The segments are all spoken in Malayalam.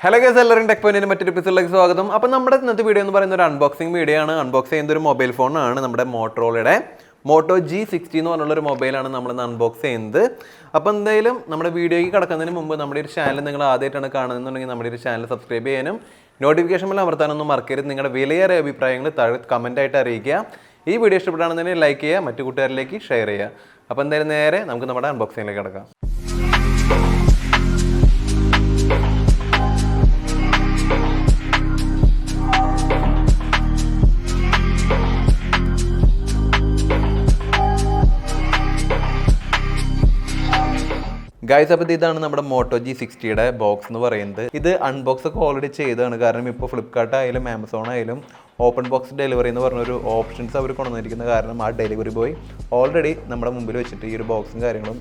Hello guys, എല്ലാവരും ടെക് പോയിന്റിന്റെ മറ്റൊരു എപ്പിസോഡിലേക്ക് സ്വാഗതം. അപ്പോൾ നമ്മുടെ ഇന്നത്തെ വീഡിയോ എന്ന് പറയുന്നത് ഒരു അൺബോക്സിംഗ് വീഡിയോ ആണ്. അൺബോക്സ് ചെയ്യുന്ന ഒരു മൊബൈൽ ഫോണാണ്. നമ്മുടെ മോട്ടോറോളയുടെ Moto G60 എന്ന് പറഞ്ഞുള്ള ഒരു മൊബൈലാണ് നമ്മൾ ഇന്ന് അൺബോക്സ് ചെയ്യുന്നത്. അപ്പോൾ എന്തായാലും നമ്മുടെ വീഡിയോയ്ക്ക് കടക്കുന്നതിന് മുമ്പ് നമ്മുടെ ഒരു ചാനൽ നിങ്ങൾ ആദ്യമായിട്ടാണ് കാണുന്നതെന്നുണ്ടെങ്കിൽ നമ്മുടെ ഒരു ചാനൽ സബ്സ്ക്രൈബ് ചെയ്യാനും നോട്ടിഫിക്കേഷൻ ബെൽ അമർത്താനൊന്നും മറക്കരുത്. നിങ്ങളുടെ വിലയേറിയ അഭിപ്രായങ്ങൾ താഴെ കമൻ്റ് ആയിട്ട് അറിയിക്കുക. ഈ വീഡിയോ ഇഷ്ടപ്പെടുകയാണെന്നുണ്ടെങ്കിൽ ലൈക്ക് ചെയ്യുക, മറ്റു കൂട്ടുകാരിലേക്ക് ഷെയർ ചെയ്യുക. അപ്പോൾ എന്തായാലും നേരെ നമുക്ക് നമ്മുടെ അൺബോക്സിങ്ങിലേക്ക് കടക്കാം. ഗൈസ്, അപ്പോൾ ഇതാണ് നമ്മുടെ മോട്ടോ G60യുടെ ബോക്സ് എന്ന് പറയുന്നത്. ഇത് അൺബോക്സ് ഒക്കെ ഓൾറെഡി ചെയ്തതാണ്. കാരണം ഇപ്പോൾ ഫ്ലിപ്കാർട്ട് ആയാലും ആമസോൺ ആയാലും ഓപ്പൺ ബോക്സ് ഡെലിവറി എന്ന് പറഞ്ഞൊരു ഓപ്ഷൻസ് അവർ കൊണ്ടുവന്നിരിക്കുന്ന കാരണം ആ ഡെലിവറി ബോയ് ഓൾറെഡി നമ്മുടെ മുമ്പിൽ വെച്ചിട്ട് ഈ ഒരു ബോക്സും കാര്യങ്ങളും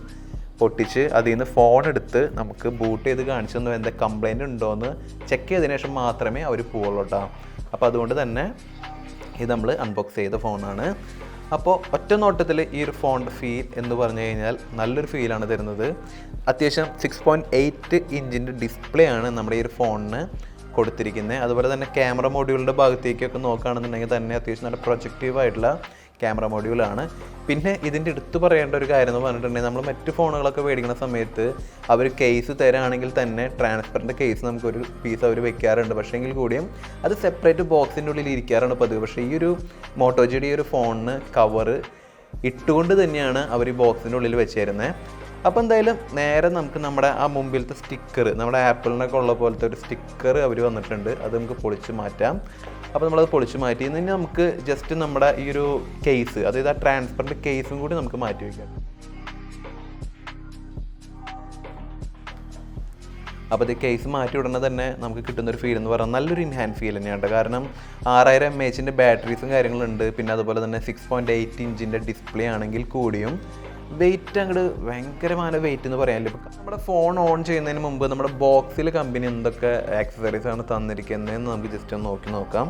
പൊട്ടിച്ച് അതിൽ നിന്ന് ഫോൺ എടുത്ത് നമുക്ക് ബൂട്ട് ചെയ്ത് കാണിച്ചു തന്നു എന്താ കംപ്ലയിൻറ്റ് ഉണ്ടോയെന്ന് ചെക്ക് ചെയ്തതിന് ശേഷം മാത്രമേ അവർ പോവുള്ളൂ കേട്ടോ. അപ്പോൾ അതുകൊണ്ട് തന്നെ ഇത് നമ്മൾ അൺബോക്സ് ചെയ്ത ഫോണാണ്. അപ്പോൾ ഒറ്റ നോട്ടത്തിൽ ഈ ഒരു ഫോണിൻ്റെ ഫീൽ എന്ന് പറഞ്ഞു കഴിഞ്ഞാൽ നല്ലൊരു ഫീലാണ് തരുന്നത്. അത്യാവശ്യം 6.8 ഇഞ്ചിൻ്റെ ഡിസ്പ്ലേ ആണ് നമ്മുടെ ഈ ഒരു ഫോണിന് കൊടുത്തിരിക്കുന്നത്. അതുപോലെ തന്നെ ക്യാമറ മോഡ്യൂളിൻ്റെ ഭാഗത്തേക്കൊക്കെ നോക്കുകയാണെന്നുണ്ടെങ്കിൽ തന്നെ അത്യാവശ്യം നല്ല പ്രൊജക്റ്റീവായിട്ടുള്ള ക്യാമറ മോഡ്യൂളാണ്. പിന്നെ ഇതിൻ്റെ എടുത്തു പറയേണ്ട ഒരു കാര്യം എന്ന് പറഞ്ഞിട്ടുണ്ടെങ്കിൽ നമ്മൾ മറ്റ് ഫോണുകളൊക്കെ മേടിക്കുന്ന സമയത്ത് അവർ കേസ് തരാണെങ്കിൽ തന്നെ ട്രാൻസ്പെറൻറ്റ് കേസ് നമുക്കൊരു പീസ് അവർ വെക്കാറുണ്ട്. പക്ഷേ എങ്കിൽ കൂടിയും അത് സെപ്പറേറ്റ് ബോക്സിൻ്റെ ഉള്ളിൽ ഇരിക്കാറാണ് പതിവ്. പക്ഷേ ഈ ഒരു മോട്ടോ ജിയുടെ ഒരു ഫോണിന് കവറ് ഇട്ടുകൊണ്ട് തന്നെയാണ് അവർ ഈ ബോക്സിൻ്റെ ഉള്ളിൽ വെച്ച് തരുന്നത്. അപ്പോൾ എന്തായാലും നേരെ നമുക്ക് നമ്മുടെ ആ മുമ്പിലത്തെ സ്റ്റിക്കർ, നമ്മുടെ ആപ്പിളിനൊക്കെ ഉള്ള പോലത്തെ ഒരു സ്റ്റിക്കർ അവർ വന്നിട്ടുണ്ട്. അത് നമുക്ക് പൊളിച്ച് മാറ്റാം. അപ്പോൾ നമ്മളത് പൊളിച്ച് മാറ്റി ഇനി നമുക്ക് ജസ്റ്റ് നമ്മുടെ ഈ ഒരു കേസ്, അതായത് ആ ട്രാൻസ്പെറൻറ്റ് കേസും കൂടി നമുക്ക് മാറ്റി വയ്ക്കാം. അപ്പോൾ ഇത് കേസ് മാറ്റി ഉടനെ തന്നെ നമുക്ക് കിട്ടുന്നൊരു ഫീൽ എന്ന് പറഞ്ഞാൽ നല്ലൊരു ഇൻഹാൻഡ് ഫീൽ തന്നെയാണ്. കാരണം 6000 mAh ബാറ്ററീസും കാര്യങ്ങളുണ്ട്. പിന്നെ അതുപോലെ തന്നെ 6.8 ഇഞ്ചിൻ്റെ ഡിസ്പ്ലേ ആണെങ്കിൽ കൂടിയും വെയിറ്റ് അങ്ങോട്ട് ഭയങ്കരമായ വെയിറ്റ് എന്ന് പറയാനില്ല. ഇപ്പോൾ നമ്മുടെ ഫോൺ ഓൺ ചെയ്യുന്നതിന് മുമ്പ് നമ്മുടെ ബോക്സിൽ കമ്പനി എന്തൊക്കെ ആക്സസറീസാണ് തന്നിരിക്കുന്നതെന്ന് നമുക്ക് ജസ്റ്റ് ഒന്ന് നോക്കാം.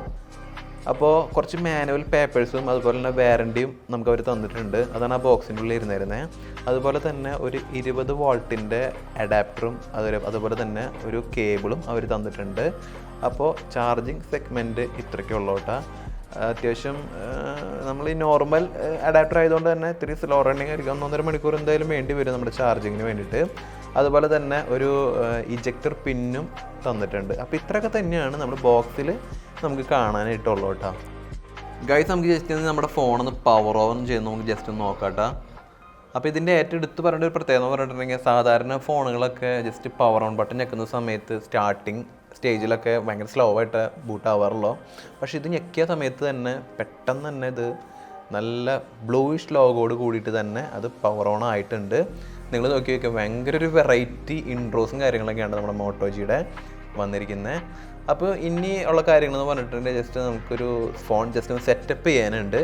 അപ്പോൾ കുറച്ച് മാനുവൽ പേപ്പേഴ്സും അതുപോലെ തന്നെ വാറണ്ടിയും നമുക്ക് അവർ തന്നിട്ടുണ്ട്. അതാണ് ആ ബോക്സിൻ്റെ ഉള്ളിൽ ഇരുന്നിരുന്നത്. അതുപോലെ തന്നെ ഒരു 20 വോൾട്ടിൻ്റെ അഡാപ്റ്ററും അതുപോലെ തന്നെ ഒരു കേബിളും അവർ തന്നിട്ടുണ്ട്. അപ്പോൾ ചാർജിങ് സെഗ്മെൻറ്റ് ഇത്രയ്ക്കുള്ളൂ കേട്ടോ. അത്യാവശ്യം നമ്മൾ ഈ നോർമൽ അഡാപ്റ്റർ ആയതുകൊണ്ട് തന്നെ ഇത്തിരി സ്ലോ റണ്ണിങ് ആയിരിക്കും. 1.5 മണിക്കൂർ എന്തായാലും വേണ്ടി വരും നമ്മുടെ ചാർജിങ്ങിന് വേണ്ടിയിട്ട്. അതുപോലെ തന്നെ ഒരു ഇജക്ടർ പിന്നും തന്നിട്ടുണ്ട്. അപ്പോൾ ഇത്രയൊക്കെ തന്നെയാണ് നമ്മുടെ ബോക്സിൽ നമുക്ക് കാണാനായിട്ടുള്ളൂ കേട്ടോ. ഗൈസ്, നമുക്ക് ജസ്റ്റ് നമ്മുടെ ഫോണൊന്ന് പവർ ഓൺ ചെയ്യുന്ന നമുക്ക് ജസ്റ്റ് ഒന്ന് നോക്കാം കേട്ടോ. അപ്പോൾ ഇതിൻ്റെ ഏറ്റവും എടുത്ത് പറയേണ്ട ഒരു പ്രത്യേകത പറഞ്ഞിട്ടുണ്ടെങ്കിൽ സാധാരണ ഫോണുകളൊക്കെ ജസ്റ്റ് പവർ ഓൺ ബട്ടൺ ഞെക്കുന്ന സമയത്ത് സ്റ്റാർട്ടിങ് സ്റ്റേജിലൊക്കെ ഭയങ്കര സ്ലോ ആയിട്ട് ബൂട്ട് ആവാറുള്ളൂ. പക്ഷേ ഇത് ഞെക്കിയ സമയത്ത് തന്നെ പെട്ടെന്ന് തന്നെ ഇത് നല്ല ബ്ലൂയിഷ് ലോഗോട് കൂടിയിട്ട് തന്നെ അത് പവർ ഓൺ ആയിട്ടുണ്ട്. നിങ്ങൾ നോക്കി നോക്കിയാൽ ഭയങ്കര ഒരു വെറൈറ്റി ഇൻട്രോസും കാര്യങ്ങളൊക്കെയാണ് നമ്മുടെ മോട്ടോ ജിയുടെ വന്നിരിക്കുന്നത്. അപ്പോൾ ഇനി ഉള്ള കാര്യങ്ങളെന്ന് പറഞ്ഞിട്ടുണ്ടെങ്കിൽ ജസ്റ്റ് നമുക്കൊരു ഫോൺ ജസ്റ്റ് ഒന്ന് സെറ്റപ്പ് ചെയ്യാനുണ്ട്.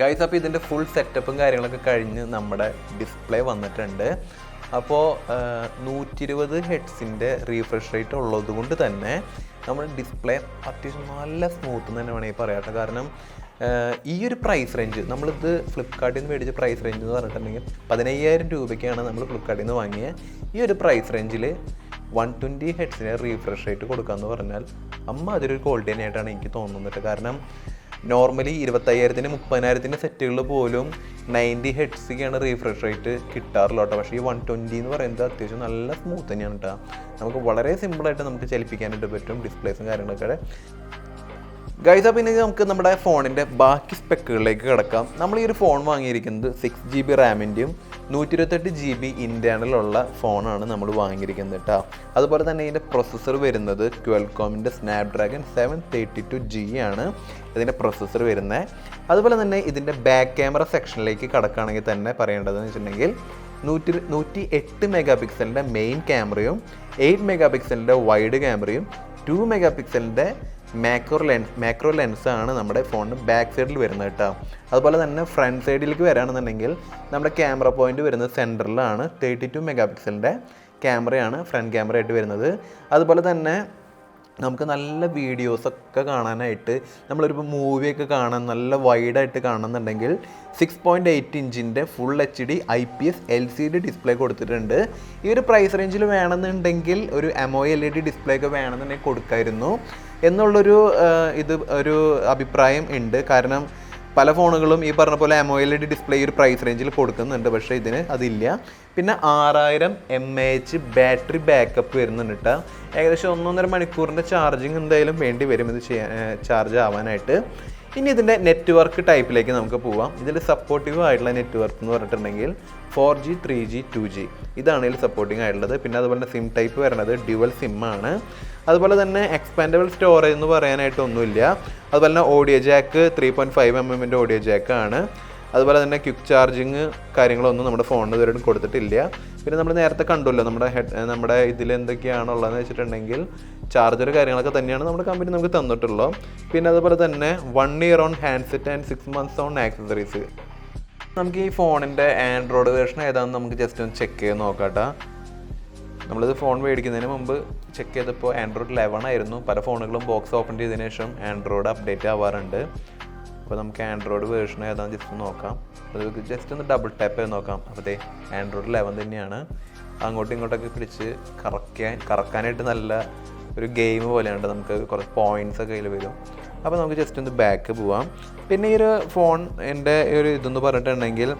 ഗൈസ്, അപ്പോൾ ഇതിൻ്റെ ഫുൾ സെറ്റപ്പും കാര്യങ്ങളൊക്കെ കഴിഞ്ഞ് നമ്മുടെ ഡിസ്പ്ലേ വന്നിട്ടുണ്ട്. അപ്പോൾ 120 ഹെഡ്സിൻ്റെ റീഫ്രഷ് റേറ്റ് ഉള്ളത് കൊണ്ട് തന്നെ നമ്മുടെ ഡിസ്പ്ലേ അത്യാവശ്യം നല്ല സ്മൂത്ത് തന്നെ വേണമെങ്കിൽ പറയാട്ടെ. കാരണം ഈ ഒരു പ്രൈസ് റേഞ്ച് നമ്മളിത് ഫ്ലിപ്കാർട്ടിൽ നിന്ന് മേടിച്ച പ്രൈസ് റേഞ്ച് എന്ന് പറഞ്ഞിട്ടുണ്ടെങ്കിൽ 15000 രൂപയ്ക്കാണ് നമ്മൾ ഫ്ലിപ്കാർട്ടിൽ നിന്ന് വാങ്ങിയ. ഈ ഒരു പ്രൈസ് റേഞ്ചിൽ 120 ഹെഡ്സിന് റീഫ്രഷ് റേറ്റ് കൊടുക്കാമെന്ന് പറഞ്ഞാൽ അതൊരു ക്വാളിറ്റി തന്നെയായിട്ടാണ് എനിക്ക് തോന്നുന്നത്. കാരണം നോർമലി 25000-ന് 30000-ൻ്റെ സെറ്റുകളിൽ പോലും 90 ഹെഡ്സിക്കാണ് റീഫ്രഷ് റേറ്റ് കിട്ടാറുള്ളൂ കേട്ടോ. പക്ഷേ ഈ 120 എന്ന് പറയുന്നത് അത്യാവശ്യം നല്ല സ്മൂത്ത് തന്നെയാണ് കേട്ടോ. നമുക്ക് വളരെ സിമ്പിളായിട്ട് നമുക്ക് ചലിപ്പിക്കാനായിട്ട് പറ്റും ഡിസ്പ്ലേസും കാര്യങ്ങളൊക്കെ. ഗൈസ്, അപ്പോൾ ഇനി നമുക്ക് നമ്മുടെ ഫോണിൻ്റെ ബാക്കി സ്പെക്കുകളിലേക്ക് കിടക്കാം. നമ്മൾ ഈ ഒരു ഫോൺ വാങ്ങിയിരിക്കുന്നത് 6GB റാമിൻ്റെയും 128GB ഇൻറ്റേർണലുള്ള ഫോണാണ് നമ്മൾ വാങ്ങിയിരിക്കുന്നത് കേട്ടോ. അതുപോലെ തന്നെ ഇതിൻ്റെ പ്രൊസസ്സർ വരുന്നത് ക്വാൽകോമിൻ്റെ സ്നാപ്ഡ്രാഗൺ 732G ആണ് ഇതിൻ്റെ പ്രൊസസ്സർ വരുന്നത്. അതുപോലെ തന്നെ ഇതിൻ്റെ ബാക്ക് ക്യാമറ സെക്ഷനിലേക്ക് കിടക്കുകയാണെങ്കിൽ തന്നെ പറയേണ്ടതെന്ന് വെച്ചിട്ടുണ്ടെങ്കിൽ 108 മെഗാ പിക്സലിൻ്റെ മെയിൻ ക്യാമറയും 8 മെഗാ പിക്സലിൻ്റെ വൈഡ് ക്യാമറയും 2 മെഗാ പിക്സലിൻ്റെ മാക്രോ ലെൻസാണ് നമ്മുടെ ഫോണിന് ബാക്ക് സൈഡിൽ വരുന്നത് കേട്ടോ. അതുപോലെ തന്നെ ഫ്രണ്ട് സൈഡിലേക്ക് വരികയാണെന്നുണ്ടെങ്കിൽ നമ്മുടെ ക്യാമറ പോയിന്റ് വരുന്നത് സെൻറ്ററിലാണ്. 32 മെഗാ പിക്സലിൻ്റെ ക്യാമറയാണ് ഫ്രണ്ട് ക്യാമറ ആയിട്ട് വരുന്നത്. അതുപോലെ തന്നെ നമുക്ക് നല്ല വീഡിയോസൊക്കെ കാണാനായിട്ട് നമ്മളൊരു മൂവിയൊക്കെ കാണാൻ നല്ല വൈഡായിട്ട് കാണുന്നുണ്ടെങ്കിൽ 6.8 ഇഞ്ചിൻ്റെ full HD IPS LCD display കൊടുത്തിട്ടുണ്ട്. ഈ ഒരു പ്രൈസ് റേഞ്ചിൽ വേണമെന്നുണ്ടെങ്കിൽ ഒരു AMOLED ഡിസ്പ്ലേ ഒക്കെ വേണമെന്നുണ്ടെങ്കിൽ കൊടുക്കായിരുന്നു എന്നുള്ളൊരു ഒരു അഭിപ്രായം ഉണ്ട്. കാരണം പല ഫോണുകളും ഈ പറഞ്ഞ പോലെ AMOLED ഡിസ്പ്ലേ ഈ ഒരു പ്രൈസ് റേഞ്ചിൽ കൊടുക്കുന്നുണ്ട്, പക്ഷേ ഇതിന് അതില്ല. പിന്നെ 6000 mAh ബാറ്ററി ബാക്കപ്പ് വരുന്നുണ്ട് കേട്ടോ. ഏകദേശം 1.5 മണിക്കൂറിൻ്റെ ചാർജിങ് എന്തായാലും വേണ്ടി വരും ഇത് ചാർജ് ആവാനായിട്ട്. ഇനി ഇതിൻ്റെ നെറ്റ്വർക്ക് ടൈപ്പിലേക്ക് നമുക്ക് പോവാം. ഇതിൽ സപ്പോർട്ടീവ് ആയിട്ടുള്ള നെറ്റ്വർക്ക് എന്ന് പറഞ്ഞിട്ടുണ്ടെങ്കിൽ 4G 3G 2G ഇതാണ് ഇതിൽ സപ്പോർട്ടിങ് ആയിട്ടുള്ളത്. പിന്നെ അതുപോലെ തന്നെ സിം ടൈപ്പ് വരുന്നത് ഡ്യുവൽ സിം ആണ്. അതുപോലെ തന്നെ എക്സ്പാൻഡബിൾ സ്റ്റോറേജ് എന്ന് പറയാനായിട്ടൊന്നുമില്ല. അതുപോലെ തന്നെ ഓഡിയോ ജാക്ക് 3.5mm ഓഡിയോ ജാക്കാണ്. അതുപോലെ തന്നെ ക്വിക്ക് ചാർജിങ് കാര്യങ്ങളൊന്നും നമ്മുടെ ഫോണിന് ഇതുവരെ കൊടുത്തിട്ടില്ല. പിന്നെ നമ്മൾ നേരത്തെ കണ്ടല്ലോ നമ്മുടെ ഇതിൽ എന്തൊക്കെയാണുള്ളതെന്ന് വെച്ചിട്ടുണ്ടെങ്കിൽ ചാർജർ കാര്യങ്ങളൊക്കെ തന്നെയാണ് നമ്മുടെ കമ്പനി നമുക്ക് തന്നിട്ടുള്ളത്. പിന്നെ അതുപോലെ തന്നെ 1 year on handset and 6 months on accessories. നമുക്ക് ഈ ഫോണിൻ്റെ ആൻഡ്രോയിഡ് വേർഷൻ ഏതാണെന്ന് നമുക്ക് ജസ്റ്റ് ഒന്ന് ചെക്ക് ചെയ്ത് നോക്കാട്ടോ. നമ്മളിത് ഫോൺ മേടിക്കുന്നതിന് മുമ്പ് ചെക്ക് ചെയ്തപ്പോൾ ആൻഡ്രോയിഡ് 11 ആയിരുന്നു. പല ഫോണുകളും ബോക്സ് ഓപ്പൺ ചെയ്തതിന് ശേഷം ആൻഡ്രോയിഡ് അപ്ഡേറ്റ് ആവാറുണ്ട്. അപ്പോൾ നമുക്ക് ആൻഡ്രോയിഡ് വേർഷൻ ഏതാണെന്ന് ജസ്റ്റ് നോക്കാം. അത് ജസ്റ്റ് ഒന്ന് ഡബിൾ ടാപ്പ് ചെയ്ത് നോക്കാം. അപ്പോൾ അതെ ആൻഡ്രോയിഡ് 11 തന്നെയാണ്. അങ്ങോട്ടും ഇങ്ങോട്ടൊക്കെ പിടിച്ച് കറക്കാനായിട്ട് നല്ല ഒരു ഗെയിം പോലെയുണ്ട്. നമുക്ക് കുറച്ച് പോയിൻറ്റ്സ് ഒക്കെ കയ്യിൽ വരും. അപ്പോൾ നമുക്ക് ജസ്റ്റ് ഒന്ന് ബാക്ക് പോവാം. പിന്നെ ഈ ഒരു ഫോൺ എൻ്റെ ഒരു ഇതെന്ന് പറഞ്ഞിട്ടുണ്ടെങ്കിൽ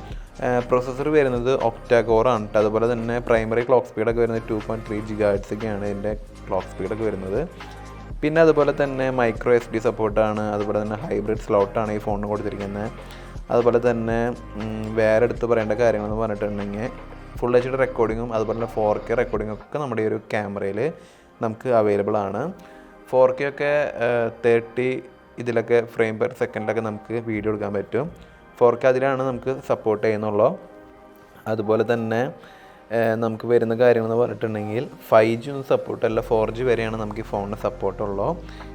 പ്രോസസ്സർ വരുന്നത് ഒക്ടാ കോറാണ് കേട്ടോ. അതുപോലെ തന്നെ പ്രൈമറി ക്ലോക്ക് സ്പീഡൊക്കെ വരുന്നത് 2.3 GHz ഒക്കെയാണ് ഇതിൻ്റെ ക്ലോക്ക് സ്പീഡൊക്കെ വരുന്നത്. പിന്നെ അതുപോലെ തന്നെ മൈക്രോ SD സപ്പോർട്ടാണ്. അതുപോലെ തന്നെ ഹൈബ്രിഡ് സ്ലോട്ടാണ് ഈ ഫോണിന് കൊടുത്തിരിക്കുന്നത്. അതുപോലെ തന്നെ വേറെ എടുത്ത് പറയേണ്ട കാര്യങ്ങളെന്ന് പറഞ്ഞിട്ടുണ്ടെങ്കിൽ ഫുൾ HD റെക്കോർഡിങ്ങും അതുപോലെ തന്നെ 4K റെക്കോർഡിങ്ങും ഒക്കെ നമ്മുടെ ഈ ഒരു ക്യാമറയിൽ നമുക്ക് അവൈലബിൾ ആണ്. 4K ഒക്കെ 30 ഇതിലൊക്കെ ഫ്രെയിം പെർ സെക്കൻഡിലൊക്കെ നമുക്ക് വീഡിയോ എടുക്കാൻ പറ്റും. 4K അതിലാണ് നമുക്ക് സപ്പോർട്ട് ചെയ്യുന്നുള്ളൂ. അതുപോലെ തന്നെ നമുക്ക് വരുന്ന കാര്യങ്ങളെന്ന് പറഞ്ഞിട്ടുണ്ടെങ്കിൽ 5G ഒന്നും സപ്പോർട്ടല്ല, 4G വരെയാണ് നമുക്ക് ഈ ഫോണിന് സപ്പോർട്ടുള്ളൂ.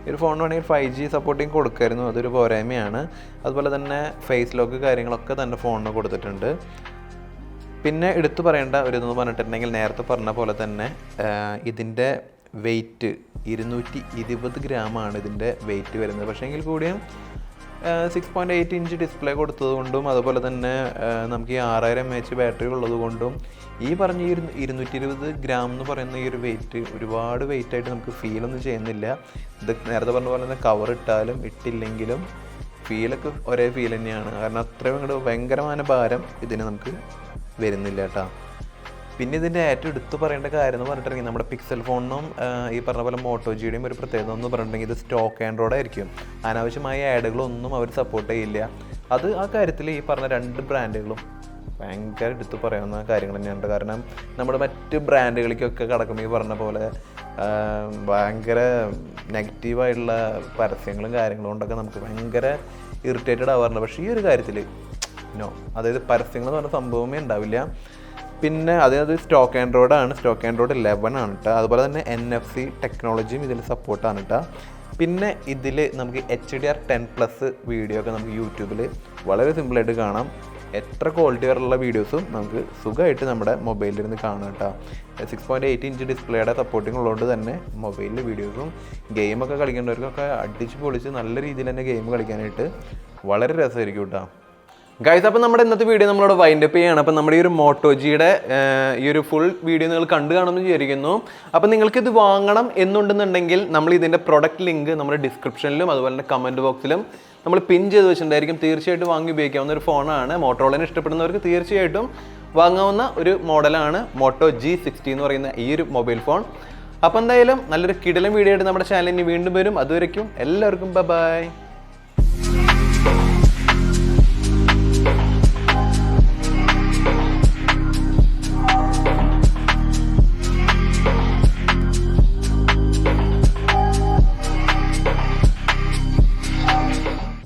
ഈ ഒരു ഫോണിന് വേണമെങ്കിൽ 5G സപ്പോർട്ടിങ് കൊടുക്കായിരുന്നു, അതൊരു പോരായ്മയാണ്. അതുപോലെ തന്നെ ഫേസ് ലോക്ക് കാര്യങ്ങളൊക്കെ തന്നെ ഫോണിന് കൊടുത്തിട്ടുണ്ട്. പിന്നെ എടുത്തു പറയേണ്ട ഒരു ഇതെന്ന് പറഞ്ഞിട്ടുണ്ടെങ്കിൽ നേരത്തെ പറഞ്ഞ പോലെ തന്നെ ഇതിൻ്റെ വെയ്റ്റ് 220 ഗ്രാമാണ് ഇതിൻ്റെ വെയ്റ്റ് വരുന്നത്. പക്ഷേ എങ്കിൽ കൂടിയും 6.8 ഇഞ്ച് ഡിസ്പ്ലേ കൊടുത്തതുകൊണ്ടും അതുപോലെ തന്നെ നമുക്ക് ഈ 6000 mAh ബാറ്ററി ഉള്ളതുകൊണ്ടും ഈ പറഞ്ഞ ഈ 220 ഗ്രാം എന്ന് പറയുന്ന ഈ ഒരു വെയിറ്റ് ഒരുപാട് വെയിറ്റായിട്ട് നമുക്ക് ഫീലൊന്നും ചെയ്യുന്നില്ല. ഇത് നേരത്തെ പറഞ്ഞ പോലെ തന്നെ കവർ ഇട്ടാലും ഇട്ടില്ലെങ്കിലും ഫീലൊക്കെ ഒരേ ഫീൽ തന്നെയാണ്. കാരണം അത്രയും അങ്ങോട്ട് ഭയങ്കരമായ ഭാരം ഇതിന് നമുക്ക് വരുന്നില്ല കേട്ടോ. പിന്നെ ഇതിൻ്റെ ഏറ്റവും എടുത്ത് പറയേണ്ട കാര്യം എന്ന് പറഞ്ഞിട്ടുണ്ടെങ്കിൽ നമ്മുടെ പിക്സൽ ഫോണിനും ഈ പറഞ്ഞ പോലെ മോട്ടോ ജിയുടെയും ഒരു പ്രത്യേകത എന്ന് പറഞ്ഞിട്ടുണ്ടെങ്കിൽ ഇത് സ്റ്റോക്ക് ആൻഡ്രോയിഡ് ആയിരിക്കും. അനാവശ്യമായ ആഡുകളൊന്നും അവർ സപ്പോർട്ട് ചെയ്യില്ല. അത് ആ കാര്യത്തിൽ ഈ പറഞ്ഞ 2 ബ്രാൻഡുകളും ഭയങ്കര എടുത്ത് പറയാവുന്ന കാര്യങ്ങൾ തന്നെയുണ്ട്. കാരണം നമ്മുടെ മറ്റ് ബ്രാൻഡുകളിലേക്കൊക്കെ കടക്കുമ്പോൾ ഈ പറഞ്ഞ പോലെ ഭയങ്കര നെഗറ്റീവായിട്ടുള്ള പരസ്യങ്ങളും കാര്യങ്ങളും കൊണ്ടൊക്കെ നമുക്ക് ഭയങ്കര ഇറിറ്റേറ്റഡ് ആവാറുണ്ട്. പക്ഷേ ഈ ഒരു കാര്യത്തിൽ നോ, അതായത് പരസ്യങ്ങൾ എന്ന് പറഞ്ഞ സംഭവമേ ഉണ്ടാവില്ല. പിന്നെ അതായത് സ്റ്റോക്ക് ആൻഡ്രോയിഡാണ്, സ്റ്റോക്ക് ആൻഡ്രോയിഡ് 11 ആണ് കേട്ടോ. അതുപോലെ തന്നെ NFC ടെക്നോളജിയും ഇതിൽ സപ്പോർട്ടാണ് കേട്ടോ. പിന്നെ ഇതിൽ നമുക്ക് HDR10+ വീഡിയോ ഒക്കെ നമുക്ക് യൂട്യൂബിൽ വളരെ സിമ്പിളായിട്ട് കാണാം. എത്ര ക്വാളിറ്റി വരെയുള്ള വീഡിയോസും നമുക്ക് സുഖമായിട്ട് നമ്മുടെ മൊബൈലിലിരുന്ന് കാണാം കേട്ടോ. 6.8 ഇഞ്ച് ഡിസ്പ്ലേയുടെ സപ്പോർട്ടിങ് ഉള്ളതുകൊണ്ട് തന്നെ മൊബൈലിൽ വീഡിയോസും ഗെയിമൊക്കെ കളിക്കേണ്ടവർക്കൊക്കെ അടിച്ച് പൊളിച്ച് നല്ല രീതിയിൽ തന്നെ ഗെയിം കളിക്കാനായിട്ട് വളരെ രസമായിരിക്കും കേട്ടോ. ഗൈസ്, അപ്പോൾ നമ്മുടെ ഇന്നത്തെ വീഡിയോ നമ്മളോട് വൈൻഡപ്പ് ചെയ്യുകയാണ്. അപ്പോൾ നമ്മുടെ ഈ ഒരു മോട്ടോ ജിയുടെ ഈ ഒരു ഫുൾ വീഡിയോ നിങ്ങൾ കണ്ടു കാണുമെന്ന് വിചാരിക്കുന്നു. അപ്പോൾ നിങ്ങൾക്കിത് വാങ്ങണം എന്നുണ്ടെന്നുണ്ടെങ്കിൽ നമ്മൾ ഇതിൻ്റെ പ്രൊഡക്റ്റ് ലിങ്ക് നമ്മുടെ ഡിസ്ക്രിപ്ഷനിലും അതുപോലെ തന്നെ കമൻറ്റ് ബോക്സിലും നമ്മൾ പിൻ ചെയ്ത് വെച്ചിട്ടുണ്ടായിരിക്കും. തീർച്ചയായിട്ടും വാങ്ങി ഉപയോഗിക്കാവുന്ന ഒരു ഫോണാണ്. മോട്ടോറോളനെ ഇഷ്ടപ്പെടുന്നവർക്ക് തീർച്ചയായിട്ടും വാങ്ങാവുന്ന ഒരു മോഡലാണ് മോട്ടോ G60 എന്ന് പറയുന്ന ഈ ഒരു മൊബൈൽ ഫോൺ. അപ്പോൾ എന്തായാലും നല്ലൊരു കിടിലൻ വീഡിയോ ആയിട്ട് നമ്മുടെ ചാനലിന് വീണ്ടും വരും. അതുവരയ്ക്കും എല്ലാവർക്കും ബൈ.